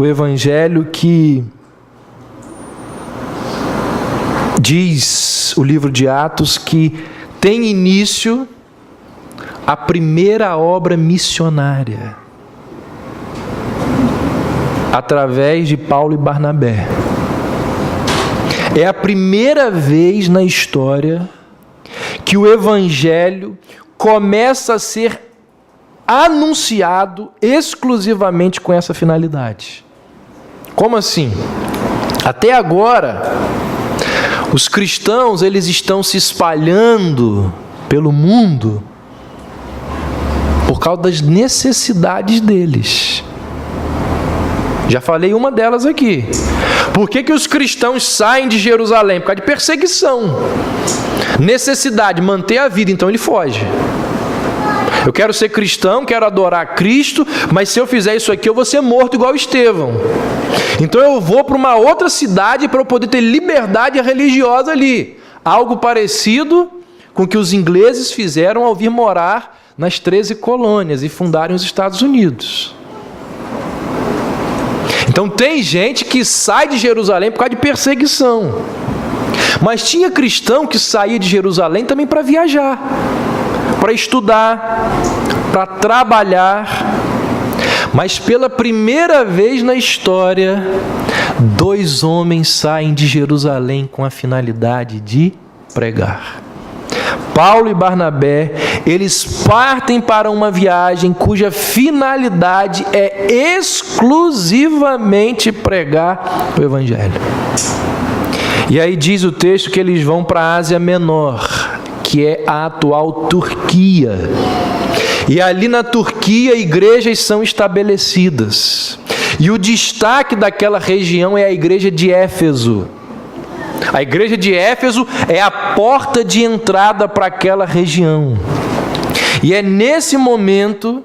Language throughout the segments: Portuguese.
o evangelho que diz o livro de Atos que tem início a primeira obra missionária através de Paulo e Barnabé. É a primeira vez na história que o evangelho começa a ser anunciado exclusivamente com essa finalidade. Como assim? Até agora, os cristãos, eles estão se espalhando pelo mundo por causa das necessidades deles. Já falei uma delas aqui. Por que os cristãos saem de Jerusalém? Por causa de perseguição. Necessidade, manter a vida, então ele foge. Eu quero ser cristão, quero adorar Cristo, mas se eu fizer isso aqui, eu vou ser morto igual Estevão. Então eu vou para uma outra cidade para eu poder ter liberdade religiosa ali. Algo parecido com o que os ingleses fizeram ao vir morar nas 13 colônias e fundarem os Estados Unidos. Então tem gente que sai de Jerusalém por causa de perseguição. Mas tinha cristão que saía de Jerusalém também para viajar, para estudar, para trabalhar. Mas pela primeira vez na história, 2 homens saem de Jerusalém com a finalidade de pregar. Paulo e Barnabé, eles partem para uma viagem cuja finalidade é exclusivamente pregar o evangelho. E aí diz o texto que eles vão para a Ásia Menor, que é a atual Turquia. E ali na Turquia, igrejas são estabelecidas. E o destaque daquela região é a igreja de Éfeso. A igreja de Éfeso é a porta de entrada para aquela região. E é nesse momento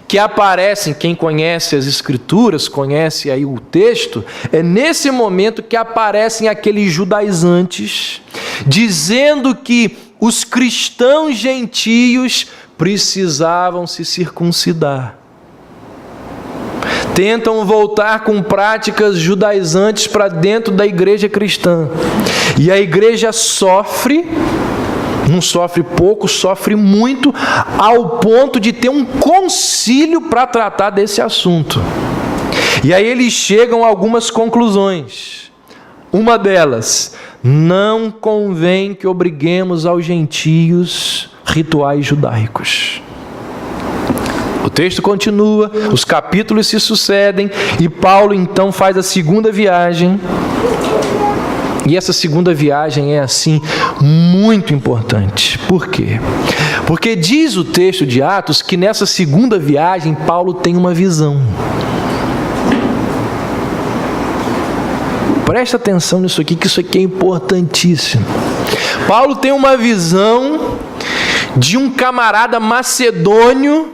que aparecem, quem conhece as Escrituras, conhece aí o texto, é nesse momento que aparecem aqueles judaizantes, dizendo que os cristãos gentios precisavam se circuncidar. Tentam voltar com práticas judaizantes para dentro da igreja cristã. E a igreja sofre, não sofre pouco, sofre muito, ao ponto de ter um concílio para tratar desse assunto. E aí eles chegam a algumas conclusões. Uma delas, não convém que obriguemos aos gentios rituais judaicos. O texto continua, os capítulos se sucedem, e Paulo então faz a segunda viagem. E essa segunda viagem é assim, muito importante. Por quê? Porque diz o texto de Atos que nessa segunda viagem Paulo tem uma visão. Presta atenção nisso aqui, que isso aqui é importantíssimo. Paulo tem uma visão de um camarada macedônio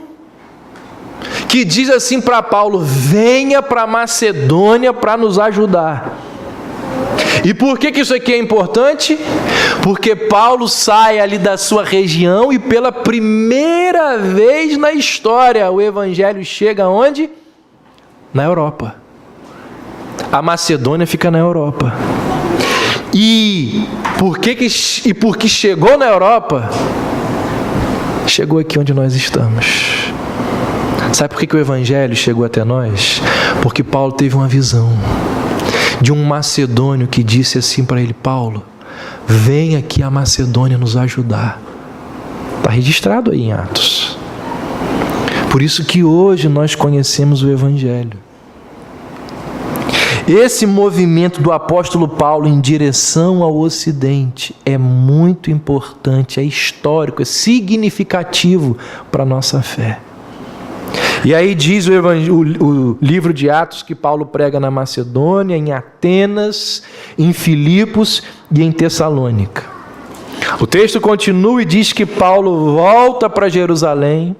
que diz assim para Paulo: venha para Macedônia para nos ajudar. E por que isso aqui é importante? Porque Paulo sai ali da sua região e pela primeira vez na história o evangelho chega onde? Na Europa. A Macedônia fica na Europa. E porque chegou na Europa, chegou aqui onde nós estamos. Sabe por que o evangelho chegou até nós? Porque Paulo teve uma visão de um macedônio que disse assim para ele: Paulo, vem aqui a Macedônia nos ajudar. Está registrado aí em Atos. Por isso que hoje nós conhecemos o evangelho. Esse movimento do apóstolo Paulo em direção ao Ocidente é muito importante, é histórico, é significativo para a nossa fé. E aí diz o livro de Atos que Paulo prega na Macedônia, em Atenas, em Filipos e em Tessalônica. O texto continua e diz que Paulo volta para Jerusalém,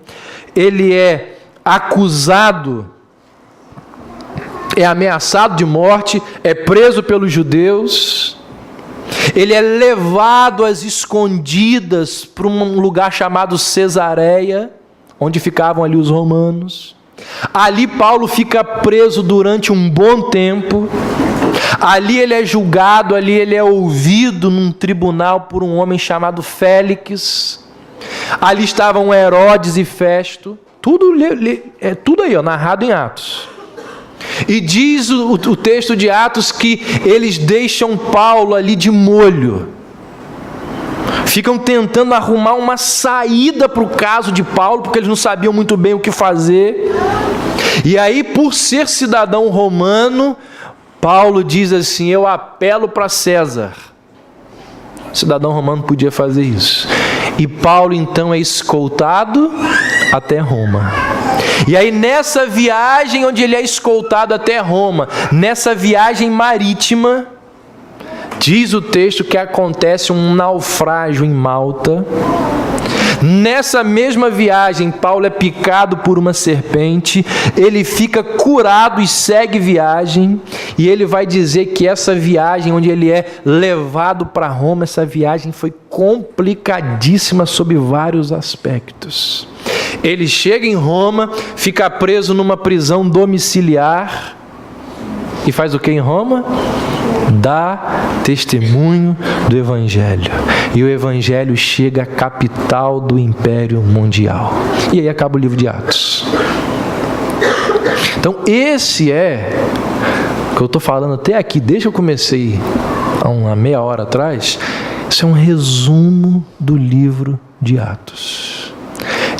ele é acusado, é ameaçado de morte, é preso pelos judeus, ele é levado às escondidas para um lugar chamado Cesareia, onde ficavam ali os romanos. Ali Paulo fica preso durante um bom tempo. Ali ele é julgado, ali ele é ouvido num tribunal por um homem chamado Félix. Ali estavam Herodes e Festo. Tudo aí, narrado em Atos. E diz o texto de Atos que eles deixam Paulo ali de molho. Ficam tentando arrumar uma saída para o caso de Paulo, porque eles não sabiam muito bem o que fazer. E aí, por ser cidadão romano, Paulo diz assim: eu apelo para César. O cidadão romano podia fazer isso. E Paulo então é escoltado até Roma. E aí nessa viagem onde ele é escoltado até Roma, nessa viagem marítima, diz o texto que acontece um naufrágio em Malta. Nessa mesma viagem, Paulo é picado por uma serpente, ele fica curado e segue viagem, e ele vai dizer que essa viagem, onde ele é levado para Roma, essa viagem foi complicadíssima sob vários aspectos. Ele chega em Roma, fica preso numa prisão domiciliar, e faz o que em Roma? Dá testemunho do Evangelho. E o Evangelho chega à capital do Império Mundial. E aí acaba o livro de Atos. Então esse é o que eu estou falando até aqui, desde que eu comecei há uma meia hora atrás. Isso é um resumo do livro de Atos.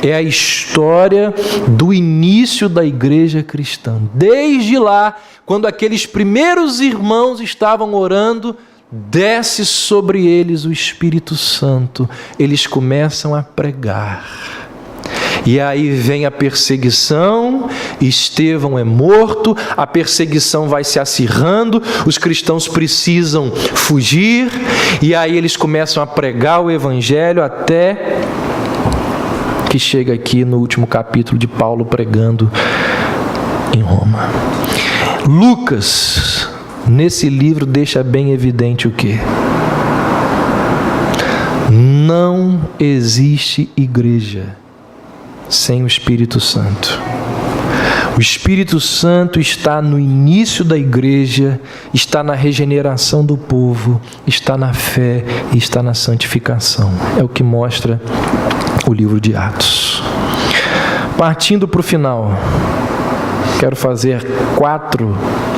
É a história do início da igreja cristã. Desde lá, quando aqueles primeiros irmãos estavam orando, desce sobre eles o Espírito Santo. Eles começam a pregar. E aí vem a perseguição, Estevão é morto, a perseguição vai se acirrando, os cristãos precisam fugir, e aí eles começam a pregar o Evangelho até que chega aqui no último capítulo de Paulo pregando em Roma. Lucas, nesse livro, deixa bem evidente o quê? Não existe igreja sem o Espírito Santo. O Espírito Santo está no início da igreja, está na regeneração do povo, está na fé e está na santificação. É o que mostra o livro de Atos. Partindo para o final, quero fazer 4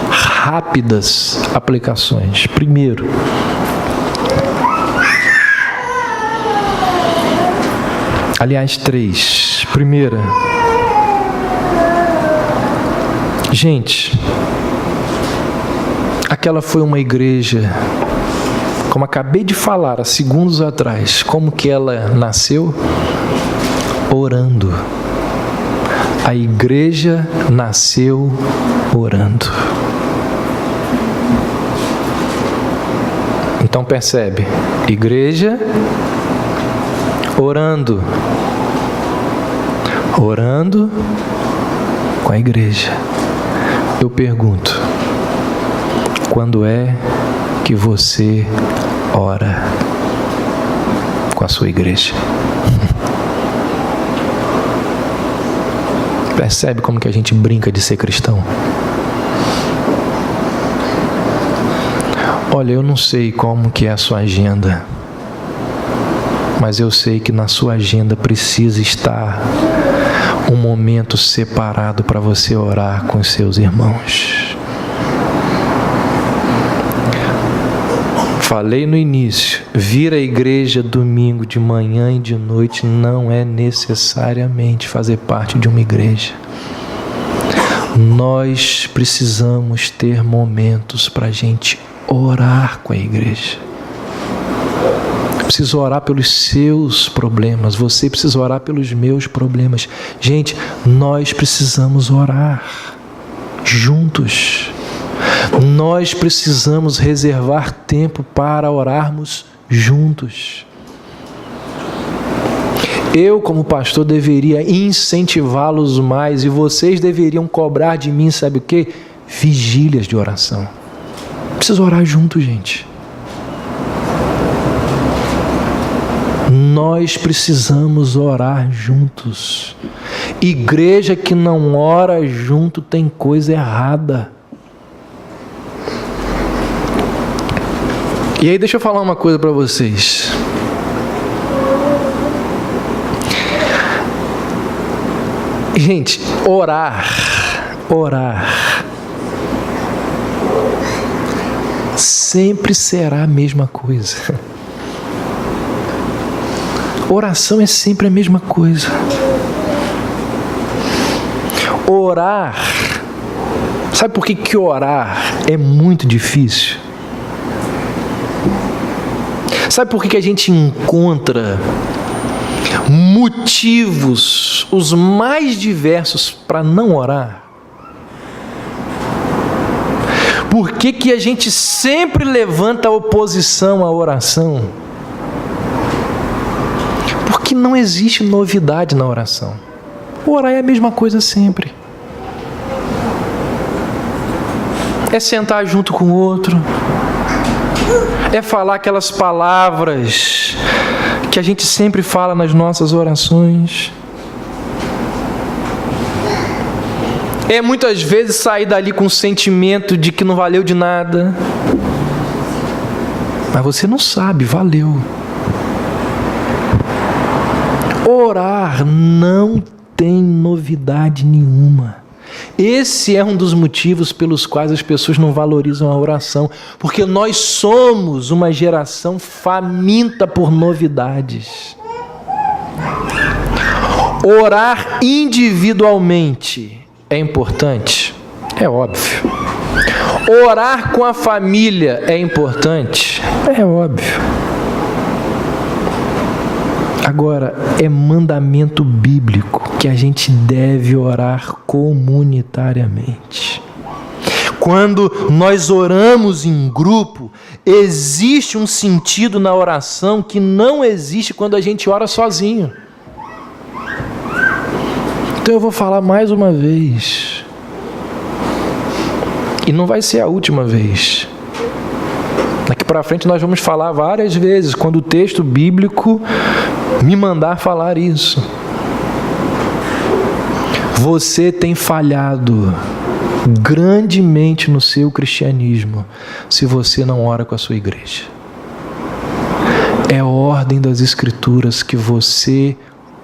rápidas aplicações. Primeiro, aliás, 3. Primeira, gente, aquela foi uma igreja, como acabei de falar há segundos atrás, como que ela nasceu? Orando. A igreja nasceu orando. Então percebe, igreja orando. Orando com a igreja. Eu pergunto, quando é que você ora com a sua igreja? Percebe como que a gente brinca de ser cristão? Olha, eu não sei como que é a sua agenda, mas eu sei que na sua agenda precisa estar um momento separado para você orar com os seus irmãos. Falei no início, vir à igreja domingo de manhã e de noite não é necessariamente fazer parte de uma igreja. Nós precisamos ter momentos para a gente orar com a igreja. Eu preciso orar pelos seus problemas, você precisa orar pelos meus problemas. Gente, nós precisamos orar juntos. Nós precisamos reservar tempo para orarmos juntos. Eu, como pastor, deveria incentivá-los mais, e vocês deveriam cobrar de mim, sabe o quê? Vigílias de oração. Preciso orar junto, gente. Nós precisamos orar juntos. Igreja que não ora junto tem coisa errada. E aí deixa eu falar uma coisa para vocês. Gente, orar sempre será a mesma coisa. Oração é sempre a mesma coisa. Orar, sabe por que orar é muito difícil? Sabe por que a gente encontra motivos os mais diversos para não orar? Por que a gente sempre levanta a oposição à oração? Porque não existe novidade na oração. Orar é a mesma coisa sempre. É sentar junto com o outro. É falar aquelas palavras que a gente sempre fala nas nossas orações. É muitas vezes sair dali com o sentimento de que não valeu de nada. Mas você não sabe, valeu. Orar não tem novidade nenhuma. Esse é um dos motivos pelos quais as pessoas não valorizam a oração, porque nós somos uma geração faminta por novidades. Orar individualmente é importante? É óbvio. Orar com a família é importante? É óbvio. Agora, é mandamento bíblico que a gente deve orar comunitariamente. Quando nós oramos em grupo, existe um sentido na oração que não existe quando a gente ora sozinho. Então eu vou falar mais uma vez. E não vai ser a última vez. Daqui para frente nós vamos falar várias vezes, quando o texto bíblico me mandar falar isso. Você tem falhado grandemente no seu cristianismo se você não ora com a sua igreja. É ordem das Escrituras que você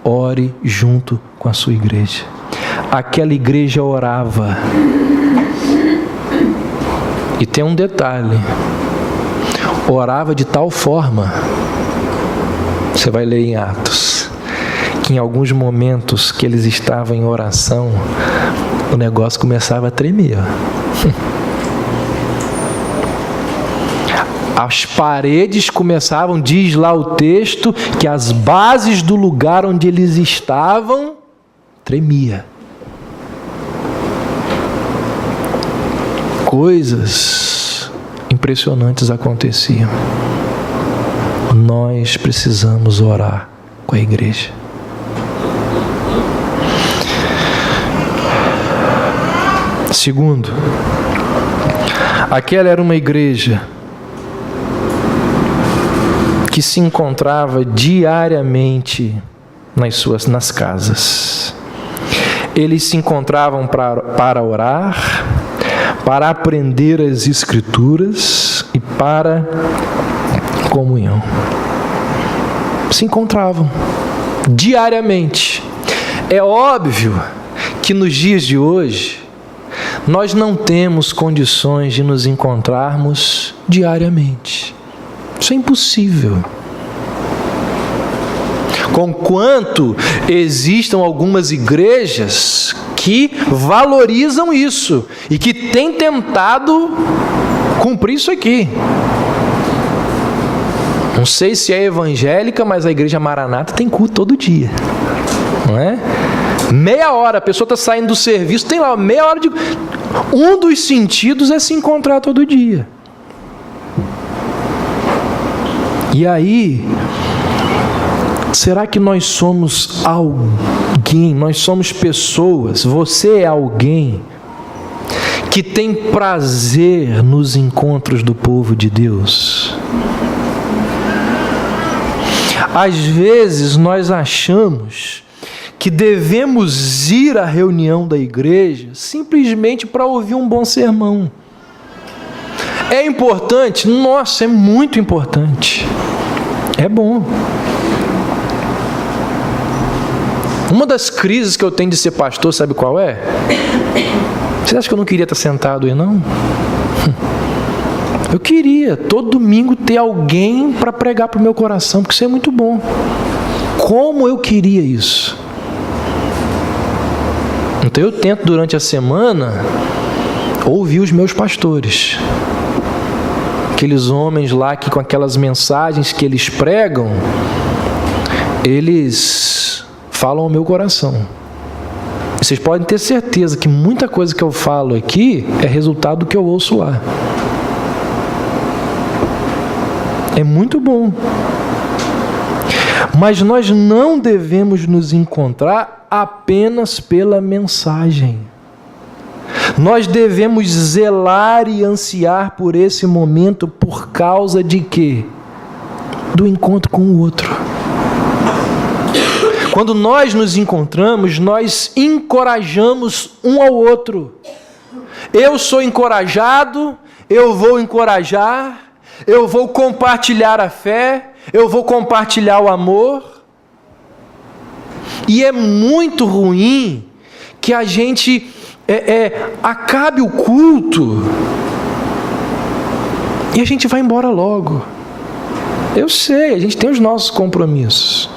ore junto com a sua igreja. Aquela igreja orava. E tem um detalhe. Orava de tal forma, você vai ler em Atos, que em alguns momentos que eles estavam em oração, o negócio começava a tremer. As paredes começavam, diz lá o texto, que as bases do lugar onde eles estavam tremia. Coisas impressionantes aconteciam. Nós precisamos orar com a igreja. Segundo, aquela era uma igreja que se encontrava diariamente nas casas. Eles se encontravam para orar, para aprender as Escrituras e para comunhão. Se encontravam diariamente. É óbvio que nos dias de hoje nós não temos condições de nos encontrarmos diariamente. Isso é impossível. Conquanto existam algumas igrejas que valorizam isso e que têm tentado cumprir isso aqui. Não sei se é evangélica, mas a igreja Maranata tem culto todo dia, não é? Meia hora, a pessoa está saindo do serviço, tem lá meia hora de... Um dos sentidos é se encontrar todo dia. E aí, será que nós somos alguém, nós somos pessoas, você é alguém que tem prazer nos encontros do povo de Deus? Às vezes nós achamos que devemos ir à reunião da igreja simplesmente para ouvir um bom sermão. É importante? Nossa, é muito importante. É bom. Uma das crises que eu tenho de ser pastor, sabe qual é? Você acha que eu não queria estar sentado aí, não? Eu queria, todo domingo, ter alguém para pregar para o meu coração, porque isso é muito bom. Como eu queria isso. Então eu tento, durante a semana, ouvir os meus pastores. Aqueles homens lá que, com aquelas mensagens que eles pregam, eles falam ao meu coração. Vocês podem ter certeza que muita coisa que eu falo aqui é resultado do que eu ouço lá. É muito bom. Mas nós não devemos nos encontrar apenas pela mensagem. Nós devemos zelar e ansiar por esse momento por causa de quê? Do encontro com o outro. Quando nós nos encontramos, nós encorajamos um ao outro. Eu sou encorajado, eu vou encorajar, eu vou compartilhar a fé, eu vou compartilhar o amor. E é muito ruim que a gente acabe o culto e a gente vai embora logo. Eu sei, a gente tem os nossos compromissos.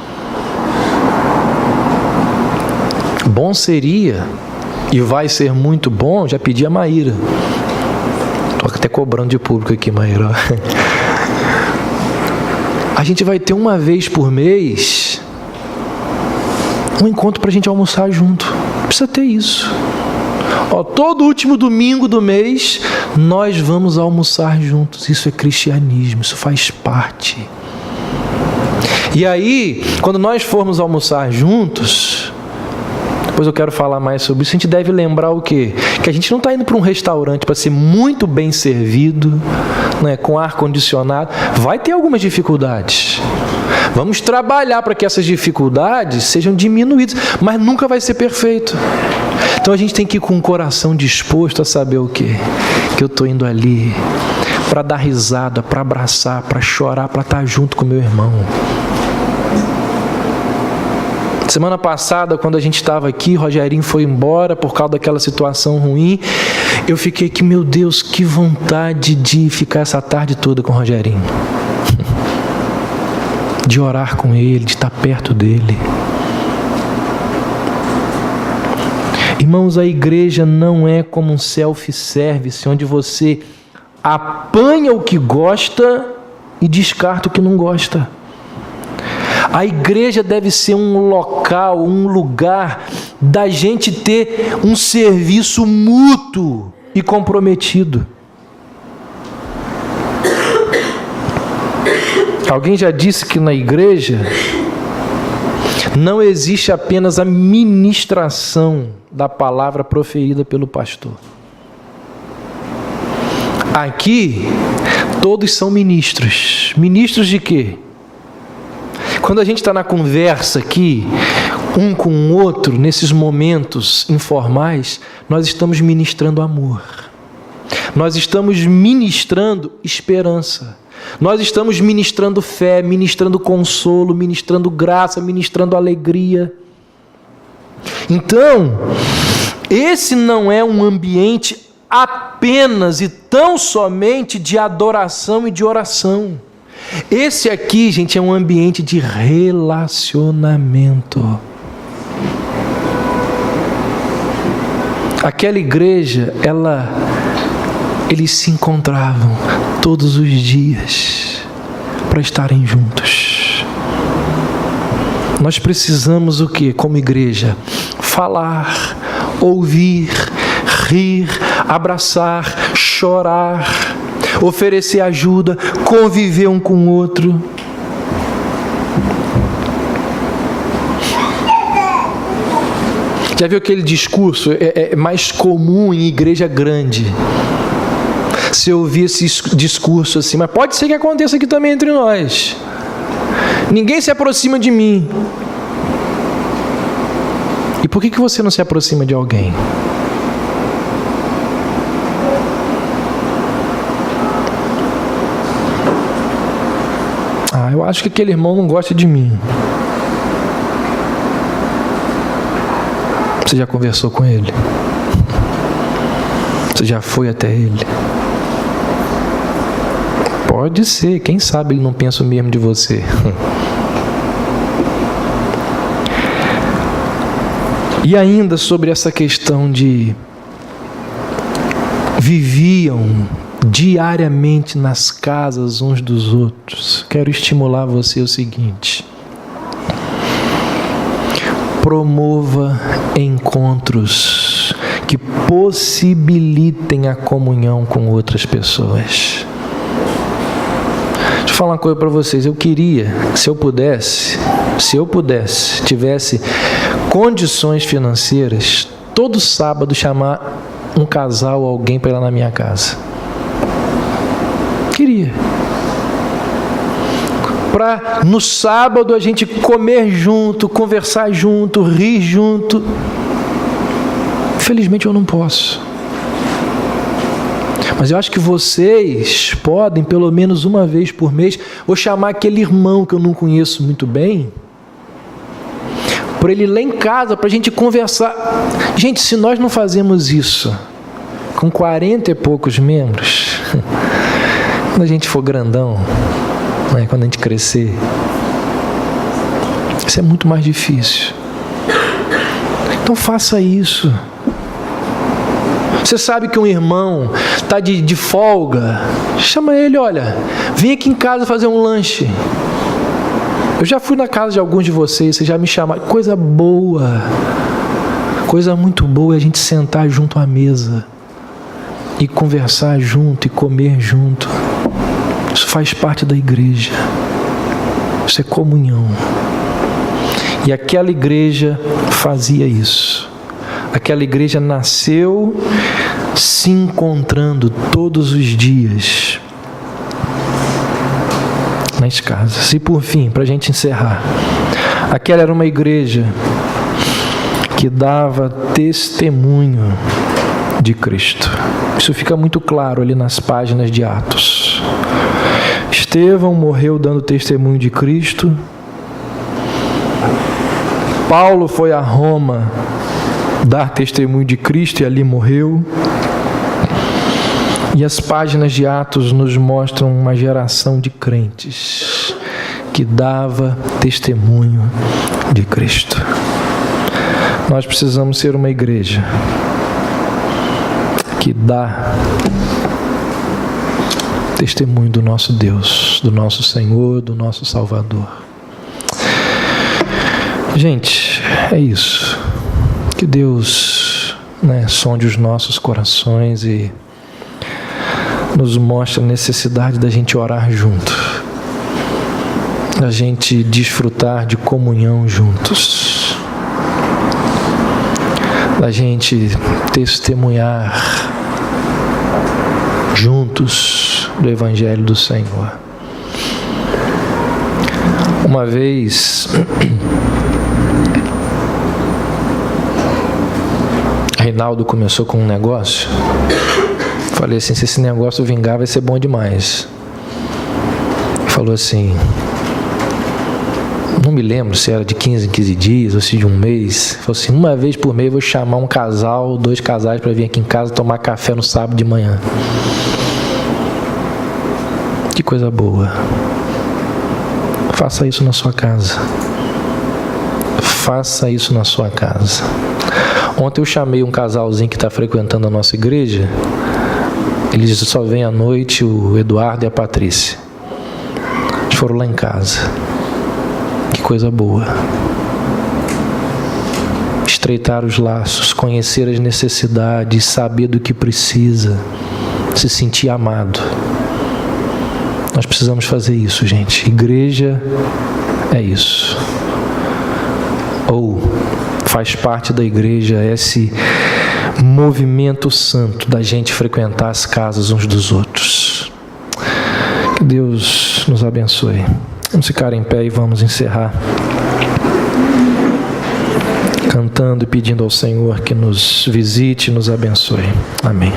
Bom seria, e vai ser muito bom, já pedi a Maíra. Estou até cobrando de público aqui, Maíra. A gente vai ter uma vez por mês um encontro para a gente almoçar junto. Precisa ter isso. Todo último domingo do mês nós vamos almoçar juntos. Isso é cristianismo, isso faz parte. E aí, quando nós formos almoçar juntos, depois eu quero falar mais sobre isso, a gente deve lembrar o quê? Que a gente não está indo para um restaurante para ser muito bem servido, né, com ar-condicionado. Vai ter algumas dificuldades. Vamos trabalhar para que essas dificuldades sejam diminuídas, mas nunca vai ser perfeito. Então a gente tem que ir com o coração disposto a saber o quê? Que eu estou indo ali para dar risada, para abraçar, para chorar, para estar junto com meu irmão. Semana passada, quando a gente estava aqui, Rogerinho foi embora por causa daquela situação ruim. Eu fiquei aqui, meu Deus, que vontade de ficar essa tarde toda com o Rogerinho. De orar com ele, de estar perto dele. Irmãos, a igreja não é como um self-service, onde você apanha o que gosta e descarta o que não gosta. A igreja deve ser um local, um lugar da gente ter um serviço mútuo e comprometido. Alguém já disse que na igreja não existe apenas a ministração da palavra proferida pelo pastor. Aqui, todos são ministros. Ministros de quê? Quando a gente está na conversa aqui, um com o outro, nesses momentos informais, nós estamos ministrando amor. Nós estamos ministrando esperança. Nós estamos ministrando fé, ministrando consolo, ministrando graça, ministrando alegria. Então, esse não é um ambiente apenas e tão somente de adoração e de oração. Esse aqui, gente, é um ambiente de relacionamento. Aquela igreja, eles se encontravam todos os dias para estarem juntos. Nós precisamos o quê? Como igreja? Falar, ouvir, rir, abraçar, chorar, oferecer ajuda, conviver um com o outro. Já viu aquele discurso? É mais comum em igreja grande. Se eu ouvir esse discurso assim, mas pode ser que aconteça aqui também entre nós. Ninguém se aproxima de mim. por que você não se aproxima de alguém? Eu acho que aquele irmão não gosta de mim. Você já conversou com ele? Você já foi até ele? Pode ser, quem sabe ele não pensa o mesmo de você. E ainda sobre essa questão de viviam diariamente nas casas uns dos outros. Quero estimular você o seguinte: promova encontros que possibilitem a comunhão com outras pessoas. Deixa eu falar uma coisa para vocês. Eu queria, se eu pudesse, tivesse condições financeiras, todo sábado chamar um casal ou alguém para ir lá na minha casa. Queria. Para no sábado a gente comer junto, conversar junto, rir junto. Infelizmente eu não posso. Mas eu acho que vocês podem, pelo menos uma vez por mês, ou chamar aquele irmão que eu não conheço muito bem, para ele ir lá em casa, para a gente conversar. Gente, se nós não fazemos isso com 40 e poucos membros, quando a gente for grandão, né, quando a gente crescer, isso é muito mais difícil. Então faça isso. Você sabe que um irmão está de folga, chama ele, olha, vem aqui em casa fazer um lanche. Eu já fui na casa de alguns de vocês já me chamaram. Coisa boa, coisa muito boa é a gente sentar junto à mesa e conversar junto e comer junto. Isso faz parte da igreja. Isso é comunhão. E aquela igreja fazia isso. Aquela igreja nasceu se encontrando todos os dias nas casas. E por fim, para a gente encerrar, aquela era uma igreja que dava testemunho de Cristo. Isso fica muito claro ali nas páginas de Atos. Estevão morreu dando testemunho de Cristo. Paulo foi a Roma dar testemunho de Cristo e ali morreu. E as páginas de Atos nos mostram uma geração de crentes que dava testemunho de Cristo. Nós precisamos ser uma igreja que dá testemunho do nosso Deus, do nosso Senhor, do nosso Salvador. Gente, é isso. Que Deus, sonde os nossos corações e nos mostre a necessidade da gente orar junto, da gente desfrutar de comunhão juntos, da gente testemunhar juntos do Evangelho do Senhor. Uma vez, Reinaldo começou com um negócio. Falei assim, se esse negócio vingar vai ser bom demais. Falou assim, não me lembro se era de 15 em 15 dias ou se de um mês. Falou assim, uma vez por mês eu vou chamar um casal, 2 casais para vir aqui em casa tomar café no sábado de manhã. Que coisa boa. Faça isso na sua casa. Faça isso na sua casa. Ontem eu chamei um casalzinho que está frequentando a nossa igreja. Eles só vêm à noite, o Eduardo e a Patrícia. Eles foram lá em casa. Que coisa boa. Estreitar os laços, conhecer as necessidades, saber do que precisa, se sentir amado. Nós precisamos fazer isso, gente. Igreja é isso. Ou faz parte da igreja esse movimento santo da gente frequentar as casas uns dos outros. Que Deus nos abençoe. Vamos ficar em pé e vamos encerrar cantando e pedindo ao Senhor que nos visite e nos abençoe. Amém.